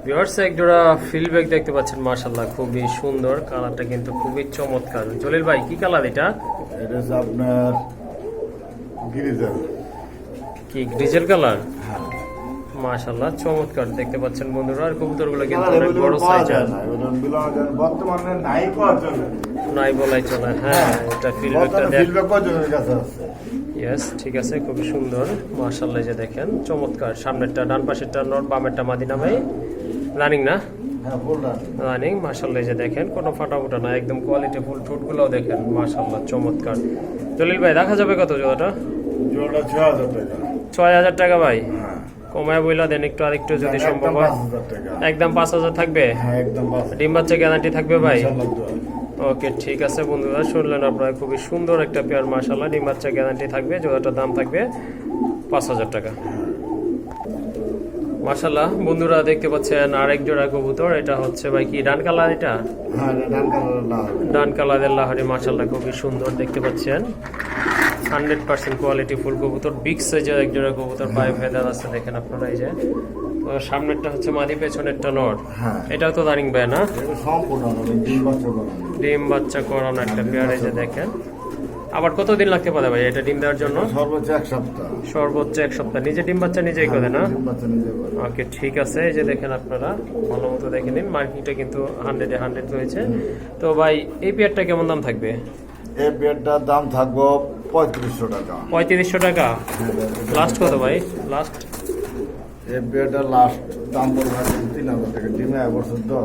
Viewers এক জোড়া ফিল্ডব্যাক দেখতে পাচ্ছেন, মাশাআল্লাহ খুবই সুন্দর, কালারটা কিন্তু খুবই চমৎকার। জলিল ভাই কি কালার এটা? এটা হচ্ছে আপনার গ্রিজেল। কি গ্রিজেল কালার? হ্যাঁ, মাশাআল্লাহ চমৎকার দেখতে পাচ্ছেন বন্ধুরা। আর কবুতরগুলো কিন্তু অনেক বড় সাইজের, বর্তমানে নাই পাওয়া চলে, নাই বলাই চলে। হ্যাঁ, এটা ফিল্ডব্যাকটা দেখ। ফিল্ডব্যাক কজনের কাছে আছে? ইয়েস, ঠিক আছে, খুবই সুন্দর মাশাআল্লাহ। যে দেখেন চমৎকার, সামনেরটা ডান পাশেরটা নর, বামেরটা মাদিনা ভাই। রানিং না? হ্যাঁ, ফুল রানিং মাশাআল্লাহ। যে দেখেন কোনো ফাটাফুটা না, একদম কোয়ালিটি ফুল। ঠোঁটগুলোও দেখেন মাশাআল্লাহ চমৎকার। জলিল ভাই দেখা যাবে কত জোড়াটা? জোড়াটা 6000 টাকা। 6000 টাকা ভাই? হ্যাঁ, কমায় বইলা দেন একটু, আরেকটু যদি সম্ভব হয়। 5000 টাকা। একদম 5000 থাকবে? হ্যাঁ, একদম 5000। ডিম বাচ্চা গ্যারান্টি থাকবে ভাই? ইনশাআল্লাহ। ওকে, ঠিক আছে বন্ধুরা, শুনলেন আপনারা, খুবই সুন্দর একটা পেয়ার মাশাআল্লাহ। ডিম বাচ্চা গ্যারান্টি থাকবে, জোড়াটার দাম থাকবে 5000 টাকা। মাশাআল্লাহ বন্ধুরা দেখতে পাচ্ছেন আরেক জোড়া কবুতর। এটা হচ্ছে ভাই কি ডান কালার? এটা হ্যাঁ, এটা ডান কালারের লাল। ডান কালারের লাহরি, মাশাআল্লাহ খুবই সুন্দর দেখতে পাচ্ছেন। 100% কোয়ালিটি ফুল কবুতর, বিগ সাইজের এক জোড়া কবুতর। পায়ে ফেদার আছে দেখেন আপনারা। এই যে সামনেরটা হচ্ছে মাদি, পেছনেরটা নর। হ্যাঁ, এটাও তো রানিং ভাই না? এটা সম্পূর্ণ ডিম বাচ্চা করানো। ডিম বাচ্চা করানো একটা পেয়ার। এই যে দেখেন, আবার কতদিন লাগতে পারে ভাই এটা ডিম দেওয়ার জন্য? সর্বোচ্চ 1 সপ্তাহ। সর্বোচ্চ 1 সপ্তাহ। নিজে ডিম বাচ্চা নিজেই করে না? ডিম বাচ্চা নিজে করে। ওকে, ঠিক আছে। এই যে দেখেন আপনারা ভালো মতো দেখে নিন, মার্কিংটা কিন্তু 100-এ 100 রয়েছে। তো ভাই এই পেয়ারটা কেমন দাম থাকবে? এই বেডটার দাম থাকবো 3500 টাকা। 3500 টাকা? লাস্ট কত ভাই? লাস্ট এই বেডটার লাস্ট দাম পড়বে 3000 টাকা। ডিমে বছর তো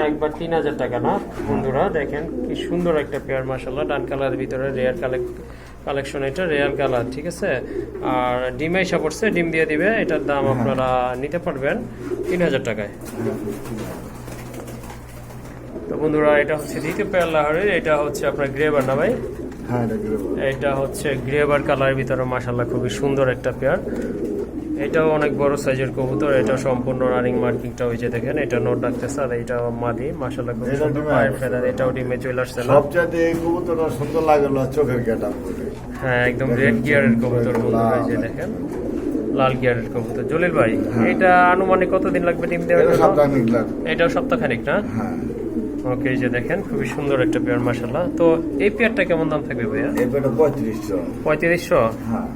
একবার 3000 টাকা না? বন্ধুরা দেখেন কি সুন্দর একটা পেয়ার মাশাআল্লাহ। ডান কালারের ভিতরে রেয়ার কালেকশন, এটা রেয়ার কালার, ঠিক আছে। আর ডিমে এসে পড়ছে, ডিম দিয়ে দিবে। এটার দাম আপনারা নিতে পারবেন 3000 টাকায়। তো বন্ধুরা এটা হচ্ছে দ্বিতীয় পেয়ার লাহরের। এটা হচ্ছে আপনার গ্রেবার না ভাই? হ্যাঁ, এটা গ্রেভ। এটা হচ্ছে গ্রেবার কালারের ভিতরে মাশাআল্লাহ খুবই সুন্দর একটা পেয়ার। এটাও অনেক বড় সাইজের কবুতর। এটা সম্পূর্ণ রানিং, মার্কিংটা হয়েছে দেখেন। এটা নোট ডাকতেছে, আর এটা মাদি মাশাআল্লাহ খুব সুন্দর পায়ের ফেদার। এটাও ডিমে চলে আসছে না? সবচেয়ে এই কবুতরটা সুন্দর লাগলো চোখের গেটআপ। হ্যাঁ, একদম রেড গিয়ারের কবুতর বন্ধুরা। এই যে দেখেন লাল গিয়ারের কবুতর। জলিল ভাই এটা আনুমানিক কতদিন লাগবে ডিম দেওয়ার এটা জন্য? সপ্তাহখানেক লাগবে। এটাও সপ্তাহখানিক না? হ্যাঁ। ওকে, এই যে দেখেন খুবই সুন্দর একটা পেয়ার মাশাআল্লাহ। তো এই পেয়ারটা কেমন দাম থাকবে ভাইয়া? এই বেডটা 3500। 3500? হ্যাঁ,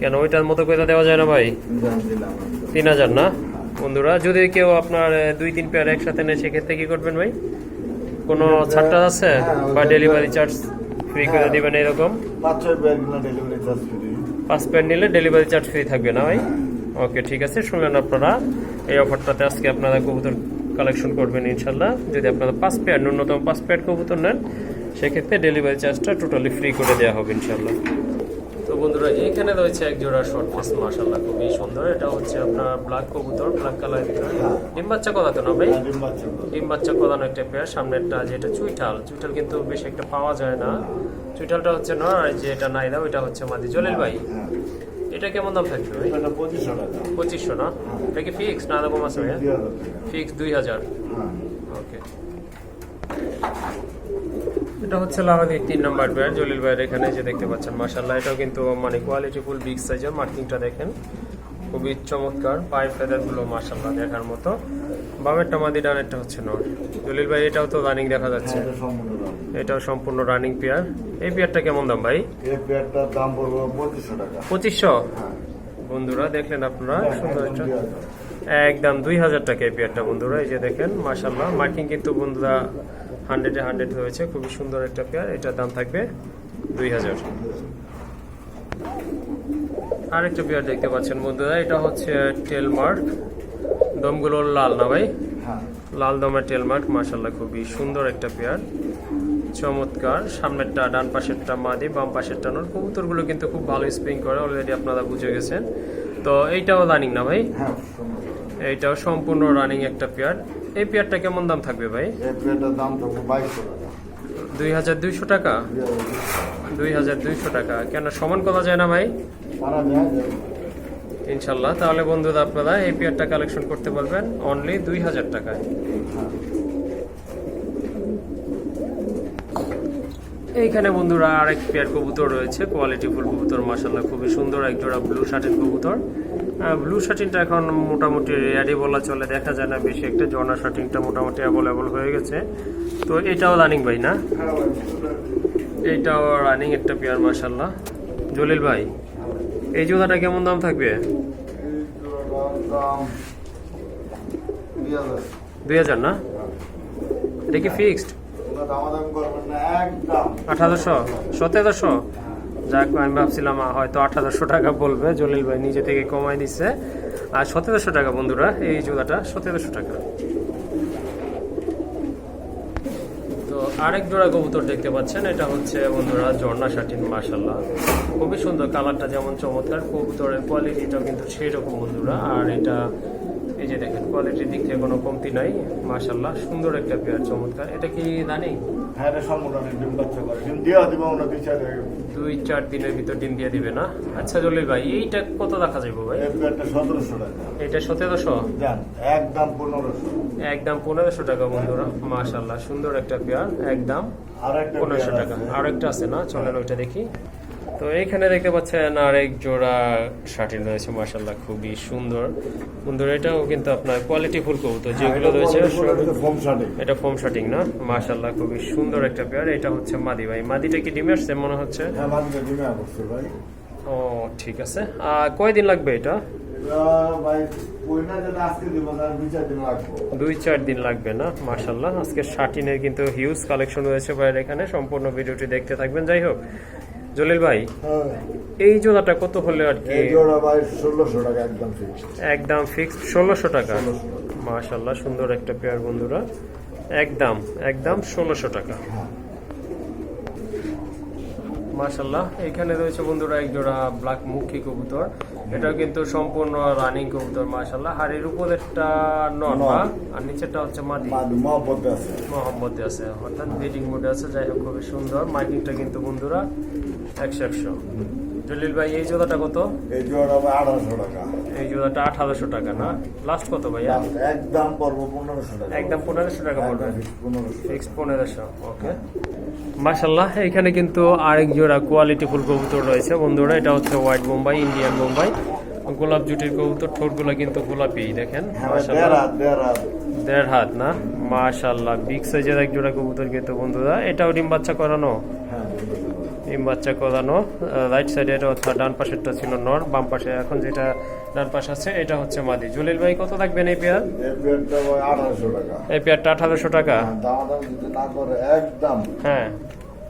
কেন ওইটার মতো করে দেওয়া যায় না ভাই? দাম দিলাম। 3000 না? বন্ধুরা যদি কেউ আপনার 2-3 পেয়ার একসাথে নেয়, সেক্ষেত্রে কি করবেন ভাই? কোনো ছাড়টা আছে বা ডেলিভারি চার্জ ফ্রি করে দিবেন এরকম? 5-6 বেড গুলো ডেলিভারি চার্জ ফ্রি। 5 পেয়ার নিলে ডেলিভারি চার্জ ফ্রি থাকবে না ভাই? ওকে, ঠিক আছে, শুনলেন আপনারা। এই অফারটাতে আজকে আপনারা কবুতর কালেকশন করবেন ইনশাল্লাহ। যদি আপনারা 5 পেয়ার, ন্যূনতম 5 পেয়ার কবুতর নেন, সেক্ষেত্রে ডেলিভারি চার্জটা টোটালি ফ্রি করে দেওয়া হবে ইনশাল্লাহ। তো বন্ধুরা এখানে রয়েছে এক জোড়া শর্ট ফেস মাশাআল্লাহ খুবই সুন্দর। এটা হচ্ছে আপনার ব্ল্যাক কবুতর, ব্ল্যাক কালার ভিতরে। ডিম বাচ্চা করাতো না ভাই? ডিম বাচ্চা করে। ডিম বাচ্চা করানো একটা পেয়ার। সামনেরটা যেটা চুইঠাল, চুইঠাল কিন্তু বেশ একটা পাওয়া যায় না। চুইঠালটা হচ্ছে নর, আর যে এটা নাইদা ওইটা হচ্ছে মাদি। জলিল ভাই হ্যাঁ, এটা কেমন দাম থাকবে ভাই? এটা 2500 টাকা। 2500 না? এটা কি ফিক্স না এরকম আছে ভাইয়া? 2000 টাকা। ফিক্স 2000। হ্যাঁ, ওকে, এটা হচ্ছে লাহোরের 3 নম্বর পেয়ার জলিল ভাইয়ের এখানে যে দেখতে পাচ্ছেন মাশাআল্লাহ। এটাও কিন্তু মানে কোয়ালিটি ফুল, বিগ সাইজের। মার্কিংটা দেখেন খুবই চমৎকার, পায়ের ফেদারগুলো মাশাআল্লাহ দেখার মতো। বামেরটা মাদি, ডানেরটা হচ্ছে নর। জলিল ভাই এটাও তো রানিং দেখা যাচ্ছে? এটা সম্পূর্ণ দাম। এটাও সম্পূর্ণ রানিং পেয়ার। এই পেয়ারটা কেমন দাম ভাই? এই বেডটার দাম পড়বে 2500 টাকা। 2500? হ্যাঁ, বন্ধুরা দেখলেন আপনারা সুন্দর একটা, 2000। একদম 2000 টাকা এই পেয়ারটা বন্ধুরা। এই যে দেখেন মাশাআল্লাহ, মার্কিং কিন্তু বন্ধুরা 100-এ 100 হয়েছে। খুবই সুন্দর একটা পেয়ার। এটার দাম থাকবে 2000। আরেকটা পেয়ার দেখতে পাচ্ছেন বন্ধুরা, এটা হচ্ছে টেল মার্ক। দমগুলো লাল না ভাই? হ্যাঁ, লাল দমের টেল মার্ক মাশাআল্লাহ খুবই সুন্দর একটা পেয়ার, চমৎকার। সামনেরটা ডান পাশেরটা মাদি, বাম পাশেরটা নর। কবুতরগুলো কিন্তু খুব ভালো স্প্রিং করে, অলরেডি আপনারা বুঝে গেছেন। তো এইটাও রানিং না ভাই? হ্যাঁ, এইটাও সম্পূর্ণ রানিং একটা পেয়ার। এই পেয়ারটা কেমন দাম থাকবে ভাই? এই বেডটার দাম থাকবে 2200 টাকা। 2200 টাকা? 2200 টাকা কেন সমান করা যায় না ভাই? পারা যায় ইনশাল্লাহ। তাহলে বন্ধুরা আপনারা এই পেয়ারটা কালেকশন করতে পারবেন অনলি 2000 টাকায়। এইখানে বন্ধুরা আরেক পেয়ার কবুতর রয়েছে, কোয়ালিটি ফুল কবুতর মাশাআল্লাহ খুবই সুন্দর। এক জোড়া ব্লু শার্টের কবুতর। ব্লু শার্টিংটা এখন মোটামুটি রেডি বলা চলে, দেখা যায় না বেশি একটা। ঝর্ণা শার্টিংটা মোটামুটি অ্যাভেলেবল হয়ে গেছে। তো এটাও রানিং ভাই না? এইটাও রানিং একটা পেয়ার মাশাআল্লাহ। জলিল ভাই এই জুতাটা কেমন দাম থাকবে? 2000 না? এটা কি ফিক্সড? 1800 1700? যাক, আমি ভাবছিলাম হয়তো 1800 টাকা বলবে। জলিল ভাই নিজে থেকে কমাই দিচ্ছে। আর 1700 টাকা বন্ধুরা, এই জুতাটা 1700 টাকা। তো আরেক জোড়া কবুতর দেখতে পাচ্ছেন, এটা হচ্ছে বন্ধুরা ঝর্ণা শাটিন। মাশাআল্লাহ খুবই সুন্দর, কালারটা যেমন চমৎকার, কবুতরের কোয়ালিটিটাও কিন্তু সেই রকম বন্ধুরা। আর এটা এই যে দেখেন, কোয়ালিটির দিক থেকে কোনো কমতি নাই। মাশাআল্লাহ সুন্দর একটা পেয়ার, চমৎকার। এটা কি রানিং? হ্যাঁ, এটা সম্পূর্ণ ডিম বাচ্চা করে। ডিম দিয়ে দিব আমরা 2-4 দিনের ভিতর ডিম দিয়ে দিবে না? আচ্ছা জলিল ভাই, এইটা কত রাখা যাবে ভাই? এই পেয়ারটা 1700 টাকা। এটা 1700? জান, একদম 1500। একদম 1500 টাকা বন্ধুরা। মাশাআল্লাহ সুন্দর একটা পেয়ার, একদম আর একটা 1500 টাকা। আর একটা আছে না? চলেন ওইটা দেখি। তো এইখানে দেখতে পাচ্ছেন আরেক জোড়া শার্টিন রয়েছে। মাশাআল্লাহ খুবই সুন্দর বন্ধুরা। এটাও কিন্তু আপনার কোয়ালিটি ফুল কবুতর যেগুলো রয়েছে। ফোম শার্টিং। এটা ফোম শার্টিং না? মাশাআল্লাহ খুবই সুন্দর একটা পেয়ার। এটা হচ্ছে মাদি ভাই। মাদিটা কি ডিমে আসছে মনে হচ্ছে? হ্যাঁ, মাদিটা ডিমে আসছে ভাই। ও ঠিক আছে। আর কয়দিন লাগবে এটা? ভাই কইনা যেটা আজকে দিব, তার 2-4 দিন লাগবে। 2-4 দিন লাগবে না? মাশাআল্লাহ আজকে শার্টিনের কিন্তু হিউজ কালেকশন রয়েছে ভাইয়ের এখানে। সম্পূর্ণ ভিডিওটি দেখতে থাকবেন। যাই হোক জলিল ভাই, এই জোড়াটা কত হলে আর কি? এই জোড়া ভাই 1600 টাকা একদম ফিক্সড। একদম ফিক্সড 1600 টাকা। মাশাআল্লাহ সুন্দর একটা পেয়ার বন্ধুরা, একদম 1600 টাকা। মাশাআল্লাহ এখানে রয়েছে বন্ধুরা এক জোড়া ব্ল্যাক মুখী কবুতর। এটা কিন্তু সম্পূর্ণ রানিং কবুতর। মাশাআল্লাহ হাড়ির উপরেরটা নর আর নিচেরটা হচ্ছে মাদি। মহব্বতে আছে, মোহাম্মদে আছে, অর্থাৎ ব্রিডিং মোডে আছে। যাই হোক খুবই সুন্দর। মাইকিংটা কিন্তু বন্ধুরা 100-100। জলিল ভাই এই জোড়াটা কত? এই জোড়া ভাই 1800 টাকা। এই জোড়াটা 1800 টাকা না? লাস্ট কত ভাইয়া? একদম পড়বো 1500 টাকা। একদম 1500 টাকা পড়বে। 1500। ফিক্স 1500। ওকে মাশাআল্লাহ এখানে কিন্তু আরেক জোড়া কোয়ালিটি ফুল কবুতর রয়েছে বন্ধুরা। এটা হচ্ছে হোয়াইট বোম্বাই, ইন্ডিয়ান বোম্বাই, গোলাপ জুটির কবুতর। ঠোঁটগুলো কিন্তু গোলাপি দেখেন। মাশাআল্লাহ 1.5 হাত না? মাশাআল্লাহ বিগ সাইজের এক জোড়া কবুতর কিন্তু বন্ধুরা। এটাও ডিম বাচ্চা করানো? ডিম বাচ্চা করানো। রাইট সাইডে এটা অর্থাৎ ডান পাশেরটা ছিল নর, বাম পাশে এখন যেটা ডান পাশে আছে এটা হচ্ছে মাদি। জলিল ভাই কত থাকবেন এই পেয়ার? এই পেয়ারটা ভাই 1800 টাকা। এই পেয়ারটা 1800 টাকা। দাম যদি না করে একদম হ্যাঁ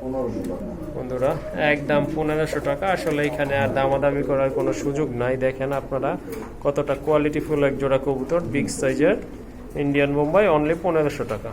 1500 টাকা বন্ধুরা, একদম 1500 টাকা। আসলে এখানে আর দামাদামি করার কোনো সুযোগ নাই। দেখেন আপনারা কতটা কোয়ালিটিফুল এক জোড়া কবুতর, বিগ সাইজের ইন্ডিয়ান বোম্বাই, অনলি 1500 টাকা।